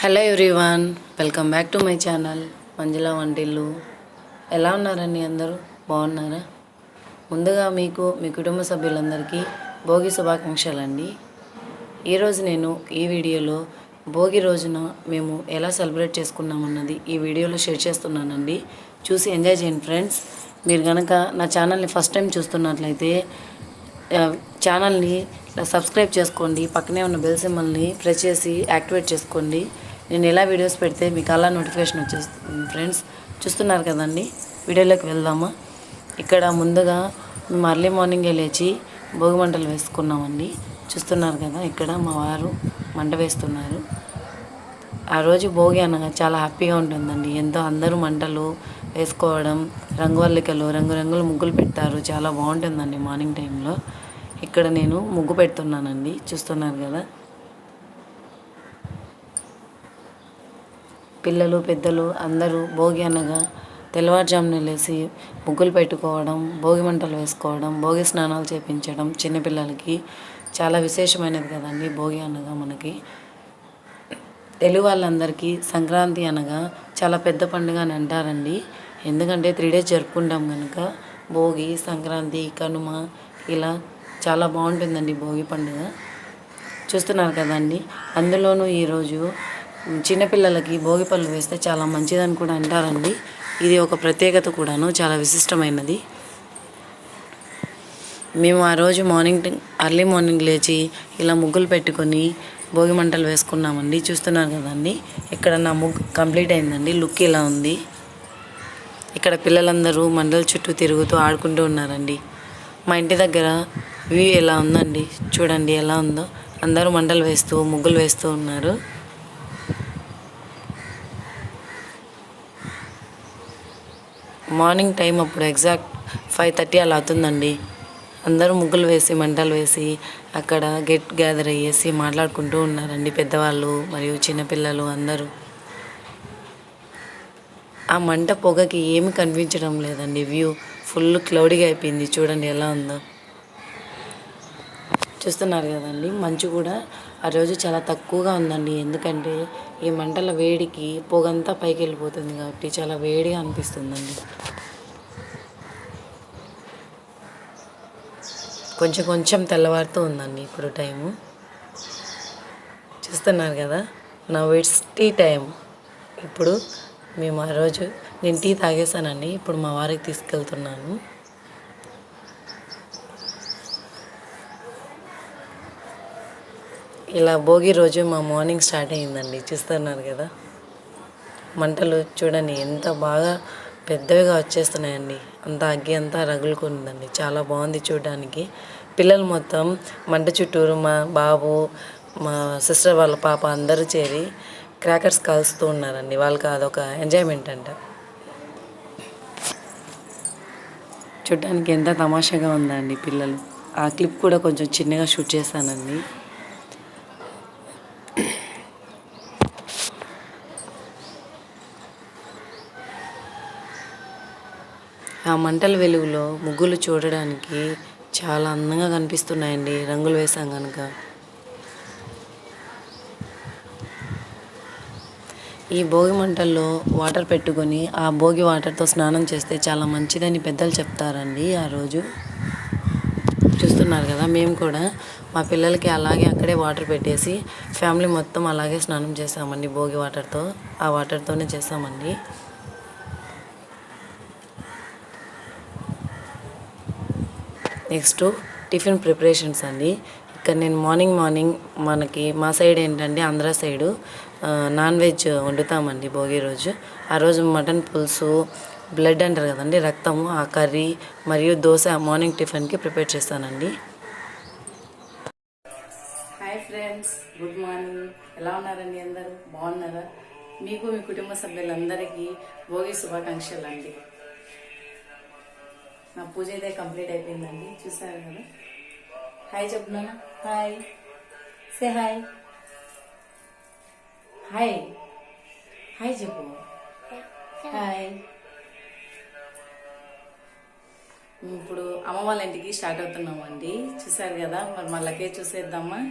Hello everyone, welcome back to my channel Manjula వంటిల్లు. ఎలా ఉన్నారండి? అందరూ బాగున్నారా? ముందుగా మీకు మీ కుటుంబ సభ్యులందరికీ భోగి శుభాకాంక్షలు అండి. ఈరోజు నేను ఈ వీడియోలో భోగి రోజున మేము ఎలా సెలబ్రేట్ చేసుకున్నామన్నది ఈ వీడియోలో షేర్ చేస్తున్నానండి. చూసి ఎంజాయ్ చేయండి ఫ్రెండ్స్. మీరు కనుక నా ఛానల్ని ఫస్ట్ టైం చూస్తున్నట్లయితే ఛానల్ని సబ్స్క్రైబ్ చేసుకోండి, పక్కనే ఉన్న బెల్ సింబల్ని ప్రెస్ చేసి యాక్టివేట్ చేసుకోండి. నేను ఎలా వీడియోస్ పెడితే మీకు అలా నోటిఫికేషన్ వచ్చేస్తుంది ఫ్రెండ్స్. చూస్తున్నారు కదండి, వీడియోలోకి వెళ్దామా. ఇక్కడ ముందుగా మేము అర్లీ మార్నింగే లేచి భోగి మంటలు వేసుకున్నామండి. చూస్తున్నారు కదా, ఇక్కడ మా వారు మంట వేస్తున్నారు. ఆ రోజు భోగి అనగా చాలా హ్యాపీగా ఉంటుందండి. ఎంతో అందరూ మంటలు వేసుకోవడం, రంగువల్లికలు రంగురంగులు ముగ్గులు పెట్టారు. చాలా బాగుంటుందండి మార్నింగ్ టైంలో. ఇక్కడ నేను ముగ్గు పెడుతున్నానండి, చూస్తున్నారు కదా. పిల్లలు పెద్దలు అందరూ భోగి అనగా తెల్లవారుజామున లేచి ముగ్గులు పెట్టుకోవడం, భోగి మంటలు వేసుకోవడం, భోగి స్నానాలు చేయించడం చిన్నపిల్లలకి చాలా విశేషమైనది కదండి. భోగి అనగా మనకి తెలుగు వాళ్ళందరికీ సంక్రాంతి అనగా చాలా పెద్ద పండుగ అని అంటారండి. ఎందుకంటే 3 days జరుపుకుంటాం కనుక. భోగి, సంక్రాంతి, కనుమ ఇలా చాలా బాగుంటుందండి భోగి పండుగ. చూస్తున్నారు కదండి. అందులోనూ ఈరోజు చిన్నపిల్లలకి భోగి పళ్ళు వేస్తే చాలా మంచిదని కూడా అంటారండి. ఇది ఒక ప్రత్యేకత కూడాను, చాలా విశిష్టమైనది. మేము ఆ రోజు అర్లీ మార్నింగ్ లేచి ఇలా ముగ్గులు పెట్టుకొని భోగి మంటలు వేసుకున్నామండి. చూస్తున్నారు కదండి, ఇక్కడ నా ముగ్గు కంప్లీట్ అయిందండి. లుక్ ఇలా ఉంది. ఇక్కడ పిల్లలందరూ మంటల చుట్టూ తిరుగుతూ ఆడుకుంటూ ఉన్నారండి. మా ఇంటి దగ్గర వ్యూ ఎలా ఉందండి, చూడండి ఎలా ఉందో. అందరూ మంటలు వేస్తూ ముగ్గులు వేస్తూ ఉన్నారు. మార్నింగ్ టైం అప్పుడు ఎగ్జాక్ట్ 5:30 అలా అవుతుందండి. అందరూ ముగ్గులు వేసి మంటలు వేసి అక్కడ గెట్ గ్యాదర్ అయ్యేసి మాట్లాడుకుంటూ ఉన్నారండి పెద్దవాళ్ళు మరియు చిన్నపిల్లలు అందరూ. ఆ మంట పొగకి ఏమి కనిపించడం లేదండి. వ్యూ ఫుల్ క్లౌడీగా అయిపోయింది. చూడండి ఎలా ఉందో. చూస్తున్నారు కదండి, మంచు కూడా ఆ రోజు చాలా తక్కువగా ఉందండి. ఎందుకంటే ఈ మంటల వేడికి పొగంతా పైకి వెళ్ళిపోతుంది కాబట్టి చాలా వేడిగా అనిపిస్తుందండి. కొంచెం తెల్లవారుతూ ఉందండి ఇప్పుడు టైము. చూస్తున్నారు కదా, నా ఇట్స్ టీ టైం. ఇప్పుడు మేము ఆ రోజు నేను టీ తాగేసానండి. ఇప్పుడు మా వారికి తీసుకెళ్తున్నాను. ఇలా భోగి రోజు మా మార్నింగ్ స్టార్ట్ అయ్యిందండి. చూస్తున్నారు కదా, మంటలు చూడండి ఎంత బాగా పెద్దవిగా వచ్చేస్తున్నాయండి. అంతా అగ్గి అంతా రగులుకుందండి. చాలా బాగుంది చూడడానికి. పిల్లలు మొత్తం మంట చుట్టూరు మా బాబు, మా సిస్టర్ వాళ్ళ పాప అందరూ చేరి క్రాకర్స్ కాల్స్తూ ఉన్నారండి. వాళ్ళకి అదొక ఎంజాయ్మెంట్ అంట. చూడడానికి ఎంత తమాషాగా ఉందండి పిల్లలు. ఆ క్లిప్ కూడా కొంచెం చిన్నగా షూట్ చేశానండి. ఆ మంటల వెలుగులో ముగ్గులు చూడడానికి చాలా అందంగా కనిపిస్తున్నాయండి, రంగులు వేసాం కనుక. ఈ భోగి మంటల్లో వాటర్ పెట్టుకొని ఆ భోగి వాటర్తో స్నానం చేస్తే చాలా మంచిదని పెద్దలు చెప్తారండి ఆ రోజు. చూస్తున్నారు కదా, మేము కూడా మా పిల్లలకి అలాగే అక్కడే వాటర్ పెట్టేసి ఫ్యామిలీ మొత్తం అలాగే స్నానం చేసామండి భోగి వాటర్తో. ఆ వాటర్తోనే చేసామండి. నెక్స్ట్ టిఫిన్ ప్రిపరేషన్స్ అండి. ఇక్కడ నేను మార్నింగ్ మనకి మా సైడ్ ఏంటంటే ఆంధ్ర సైడు నాన్ వెజ్ వండుతామండి భోగి రోజు. ఆ రోజు మటన్ పులుసు, బ్లడ్ అంటారు కదండి, రక్తము, ఆ కర్రీ మరియు దోశ మార్నింగ్ టిఫిన్కి ప్రిపేర్ చేస్తానండి. Hi friends, good morning. ఎలా ఉన్నారండి? అందరూ బాగున్నారా? మీకు మీ కుటుంబ సభ్యులందరికీ భోగి శుభాకాంక్షలు అండి. నా పూజ అయితే కంప్లీట్ అయిపోయిందండి. చూసారు కదా. హాయ్ చెప్తున్నాను. Hi, say hi. Hi hi చెప్పు. హాయ్. ఇప్పుడు అమ్మ వాళ్ళ ఇంటికి స్టార్ట్ అవుతున్నామండి. చూసారు కదా, మరి మా లగేజ్ చూసేద్దామా.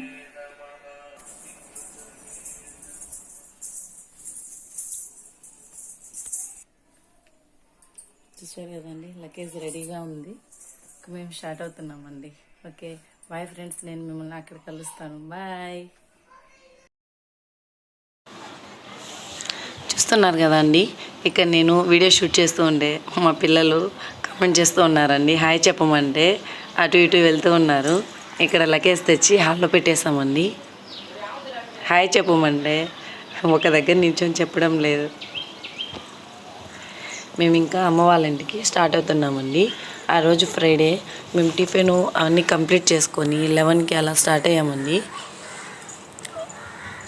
చూసారు కదండి, లగేజ్ రెడీగా ఉంది. మేము స్టార్ట్ అవుతున్నామండి. ఓకే బాయ్ ఫ్రెండ్స్, నేను మిమ్మల్ని అక్కడ కలుస్తాను. బాయ్. చూస్తున్నారు కదండి, ఇక్కడ నేను వీడియో షూట్ చేస్తూ ఉండే మా పిల్లలు కామెంట్ చేస్తూ ఉన్నారండి. హాయ్ చెప్పమంటే అటు ఇటు వెళ్తూ ఉన్నారు. ఇక్కడ లగేజ్ తెచ్చి హాల్లో పెట్టేసామండి. హాయ్ చెప్పమంటే ఒక దగ్గర నిల్చొని చెప్పడం లేదు. మేము ఇంకా అమ్మ వాళ్ళ ఇంటికి స్టార్ట్ అవుతున్నామండి. ఆ రోజు ఫ్రైడే మేము టిఫిన్ అన్నీ కంప్లీట్ చేసుకొని 11కి అలా స్టార్ట్ అయ్యామండి.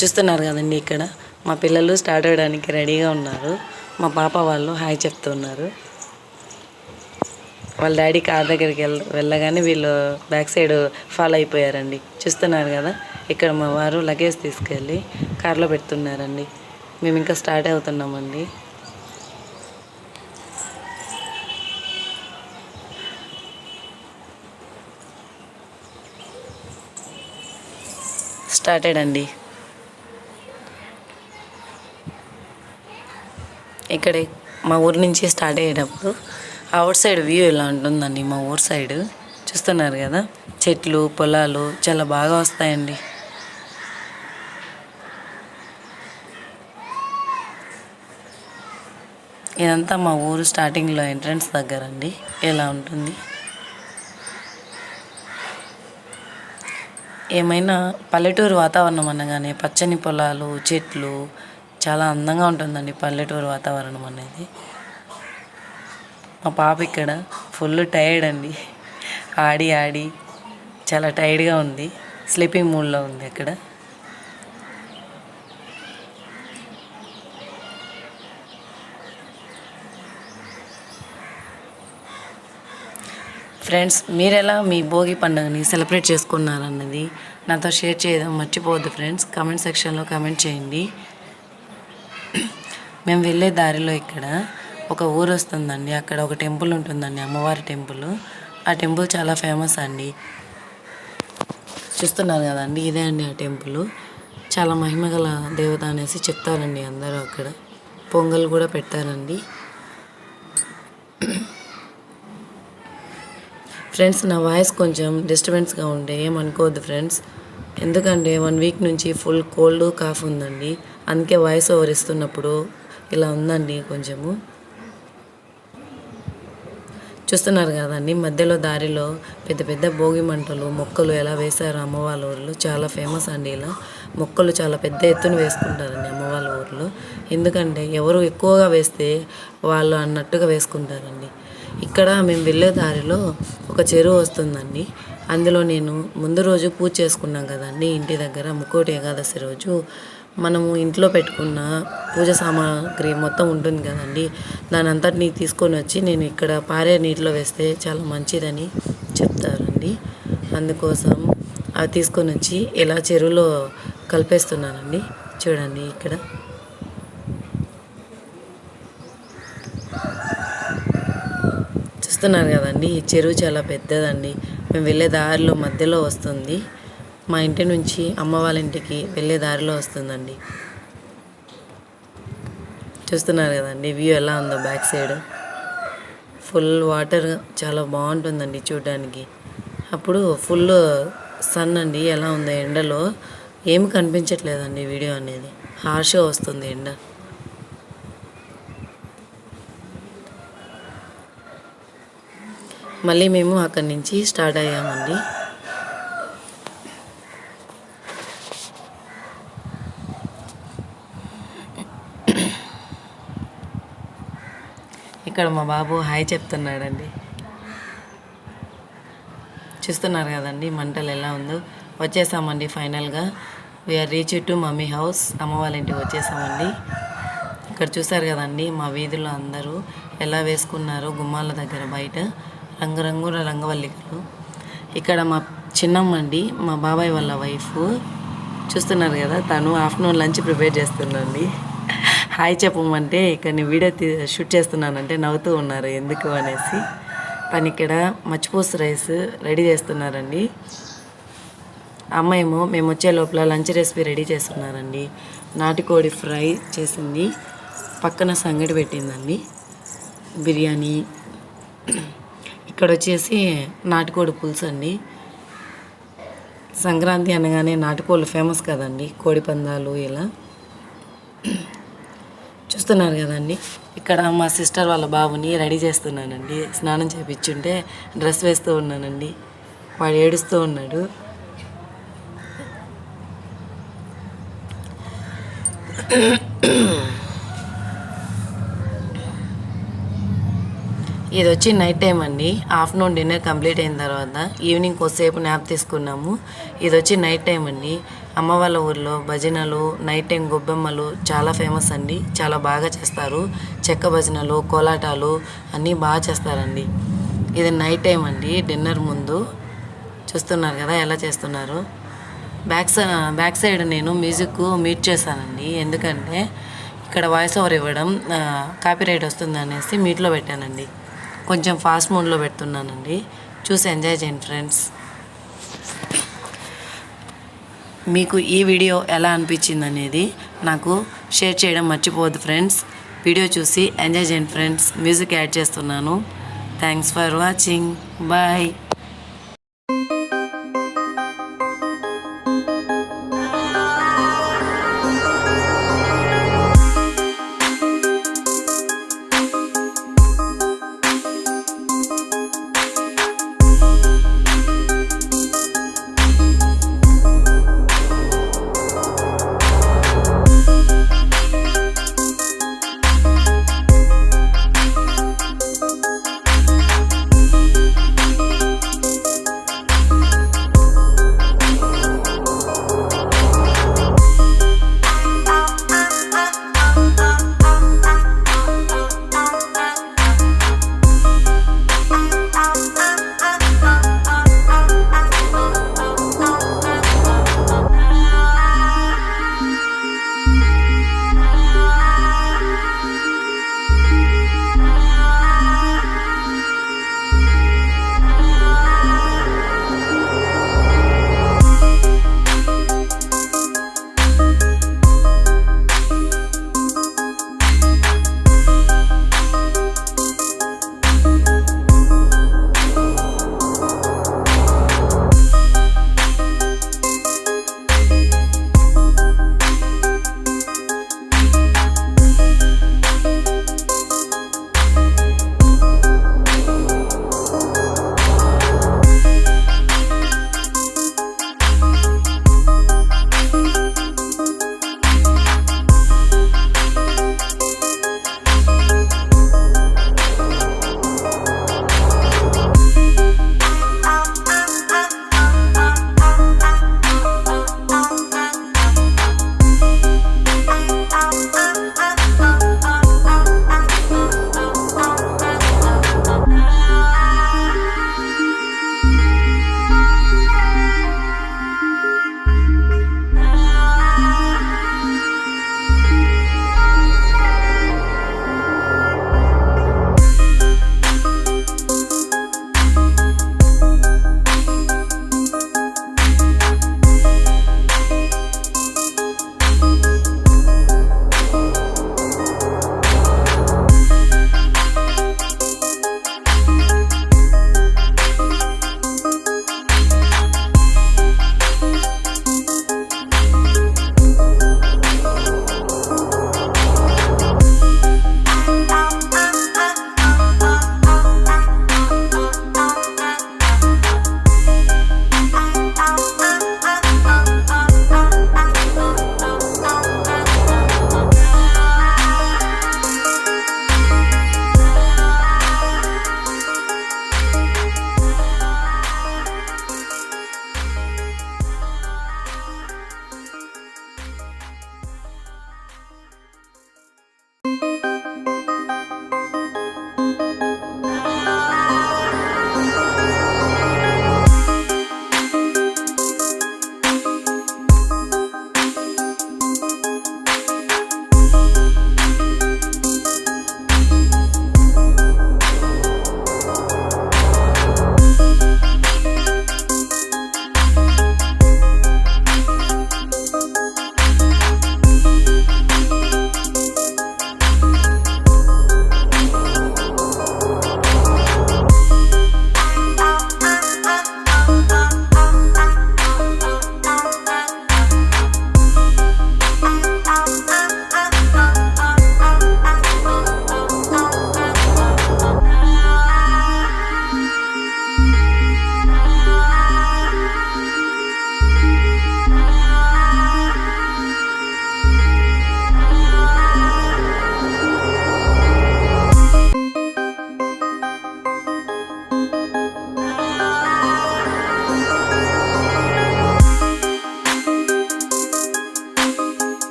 చూస్తున్నారు కదండి, ఇక్కడ మా పిల్లలు స్టార్ట్ అవ్వడానికి రెడీగా ఉన్నారు. మా పాప వాళ్ళు హాయ్ చెప్తున్నారు. వాళ్ళ డాడీ కార్ దగ్గరికి వెళ్ళగానే వీళ్ళు బ్యాక్ సైడ్ ఫాలో అయిపోయారండి. చూస్తున్నారు కదా, ఇక్కడ మా వారు లగేజ్ తీసుకెళ్ళి కార్లో పెడుతున్నారండి. మేము ఇంకా స్టార్ట్ అవుతున్నామండి. స్టార్టెడ్ అండి. ఇక్కడ మా ఊరి నుంచి స్టార్ట్ అయ్యేటప్పుడు అవుట్ సైడ్ వ్యూ ఇలా ఉంటుందండి. మా ఊరు సైడ్ చూస్తున్నారు కదా, చెట్లు పొలాలు చాలా బాగా వస్తాయండి. ఇదంతా మా ఊరు స్టార్టింగ్లో ఎంట్రన్స్ దగ్గర అండి. ఇలా ఉంటుంది. ఏమైనా పల్లెటూరు వాతావరణం అనగానే పచ్చని పొలాలు చెట్లు చాలా అందంగా ఉంటుందండి పల్లెటూరు వాతావరణం అనేది. మా పాప ఇక్కడ ఫుల్ టైర్డ్ అండి, ఆడి ఆడి చాలా టైర్డ్గా ఉంది. స్లీపింగ్ మూడ్లో ఉంది అక్కడ. ఫ్రెండ్స్, మీరెలా మీ భోగి పండుగని సెలబ్రేట్ చేసుకున్నారన్నది నాతో షేర్ చేయడం మర్చిపోవద్దు ఫ్రెండ్స్. కామెంట్ సెక్షన్లో కామెంట్ చేయండి. మేము వెళ్ళే దారిలో ఇక్కడ ఒక ఊరు వస్తుందండి. అక్కడ ఒక టెంపుల్ ఉంటుందండి, అమ్మవారి టెంపుల్. ఆ టెంపుల్ చాలా ఫేమస్ అండి. చూస్తున్నారు కదండి, ఇదే అండి ఆ టెంపుల్. చాలా మహిమగల దేవత అనేసి చెప్తారండి అందరూ. అక్కడ పొంగల్ కూడా పెడతారండి. ఫ్రెండ్స్, నా వాయిస్ కొంచెం డిస్టర్బెన్స్గా ఉండే ఏమనుకోవద్దు ఫ్రెండ్స్. ఎందుకంటే 1 వీక్ నుంచి ఫుల్ కోల్డ్ కాఫ్ ఉందండి. అందుకే వాయిస్ ఓవర్ ఇస్తున్నప్పుడు ఇలా ఉందండి కొంచెము. చూస్తున్నారు కదండి, మధ్యలో దారిలో పెద్ద పెద్ద భోగి మంటలు మొక్కలు ఎలా వేశారు అమ్మవాళ్ళ ఊర్లో. చాలా ఫేమస్ అండి. ఇలా మొక్కలు చాలా పెద్ద ఎత్తున వేసుకుంటారండి అమ్మవాళ్ళ ఊర్లో. ఎందుకంటే ఎవరు ఎక్కువగా వేస్తే వాళ్ళు అన్నట్టుగా వేసుకుంటారండి. ఇక్కడ మేము వెళ్ళే దారిలో ఒక చెరువు వస్తుందండి. అందులో నేను ముందు రోజు పూజ చేసుకున్నాం కదండి ఇంటి దగ్గర, ముక్కోటి ఏకాదశి రోజు మనము ఇంట్లో పెట్టుకున్న పూజ సామాగ్రి మొత్తం ఉంటుంది కదండి, దాని అంతటిని తీసుకొని వచ్చి నేను ఇక్కడ పారే నీటిలో వేస్తే చాలా మంచిదని చెప్తారండి. అందుకోసం అవి తీసుకొని వచ్చి ఇలా చెరువులో కలిపేస్తున్నానండి. చూడండి, ఇక్కడ చూస్తున్నారు కదండి, ఈ చెరువు చాలా పెద్దదండి. మేము వెళ్ళే దారిలో మధ్యలో వస్తుంది. మా ఇంటి నుంచి అమ్మ వాళ్ళ ఇంటికి వెళ్ళే దారిలో వస్తుందండి. చూస్తున్నారు కదండి వ్యూ ఎలా ఉందో బ్యాక్ సైడ్. ఫుల్ వాటర్ చాలా బాగుంటుందండి చూడడానికి. అప్పుడు ఫుల్ సన్ అండి, ఎలా ఉందో ఎండలో ఏమి కనిపించట్లేదండి వీడియో అనేది. హార్ష్గా వస్తుంది ఎండ. మళ్ళీ మేము అక్కడి నుంచి స్టార్ట్ అయ్యామండి. ఇక్కడ మా బాబు హాయ్ చెప్తున్నాడండి. చూస్తున్నారు కదండి మంటలు ఎలా ఉందో. వచ్చేసామండి ఫైనల్గా. We are reach to mummy house. అమ్మ వాళ్ళ ఇంటికి వచ్చేసామండి. ఇక్కడ చూసారు కదండి మా వీధిలో అందరూ ఎలా వేసుకున్నారో గుమ్మాల దగ్గర బయట రంగురంగుల రంగవల్లికలు. ఇక్కడ మా చిన్నమ్మ అండి, మా బాబాయ్ వాళ్ళ వైఫ్. చూస్తున్నారు కదా, తను ఆఫ్టర్నూన్ లంచ్ ప్రిపేర్ చేస్తుందండి. హాయ్ చెప్పమంటే ఇక్కడ నేను వీడియో షూట్ చేస్తున్నానంటే నవ్వుతూ ఉన్నారు ఎందుకు అనేసి. తను ఇక్కడ మచ్చిపూస రైస్ రెడీ చేస్తున్నారండి. అమ్మాయేమో మేము వచ్చే లోపల లంచ్ రెసిపీ రెడీ చేస్తున్నారండి. నాటుకోడి ఫ్రై చేసింది, పక్కన సంగటి పెట్టిందండి, బిర్యానీ, ఇక్కడ వచ్చేసి నాటుకోడి పులుసు అండి. సంక్రాంతి అనగానే నాటుకోళ్ళు ఫేమస్ కదండి, కోడి పందాలు ఇలా చూస్తున్నారు కదండి. ఇక్కడ మా సిస్టర్ వాళ్ళ బాబుని రెడీ చేస్తున్నానండి. స్నానం చేయించుంటే డ్రెస్ వేస్తూ ఉన్నానండి. వాడు ఏడుస్తూ ఉన్నాడు. ఇది వచ్చి నైట్ టైం అండి. ఆఫ్టర్నూన్ డిన్నర్ కంప్లీట్ అయిన తర్వాత ఈవినింగ్ కొద్దిసేపు న్యాప్ తీసుకున్నాము. ఇది వచ్చి నైట్ టైం అండి. అమ్మ వాళ్ళ ఊర్లో భజనలు, నైట్ టైం గొబ్బెమ్మలు చాలా ఫేమస్ అండి. చాలా బాగా చేస్తారు. చెక్క భజనలు, కోలాటాలు అన్నీ బాగా చేస్తారండి. ఇది నైట్ టైం అండి. డిన్నర్ ముందు చూస్తున్నారు కదా ఎలా చేస్తున్నారు. బ్యాక్ సైడ్ నేను మ్యూజిక్ మ్యూట్ చేశానండి. ఎందుకంటే ఇక్కడ వాయిస్ ఓవర్ ఇవ్వడం కాపీరైట్ వస్తుంది అనేసి మ్యూట్లో పెట్టానండి. కొంచెం ఫాస్ట్ మోడ్లో పెడుతున్నానండి. చూసి ఎంజాయ్ చేయండి ఫ్రెండ్స్. మీకు ఈ వీడియో ఎలా అనిపించింది అనేది నాకు షేర్ చేయడం మర్చిపోవద్దు ఫ్రెండ్స్. వీడియో చూసి ఎంజాయ్ చేయండి ఫ్రెండ్స్. మ్యూజిక్ యాడ్ చేస్తున్నాను. Thanks for watching. బాయ్.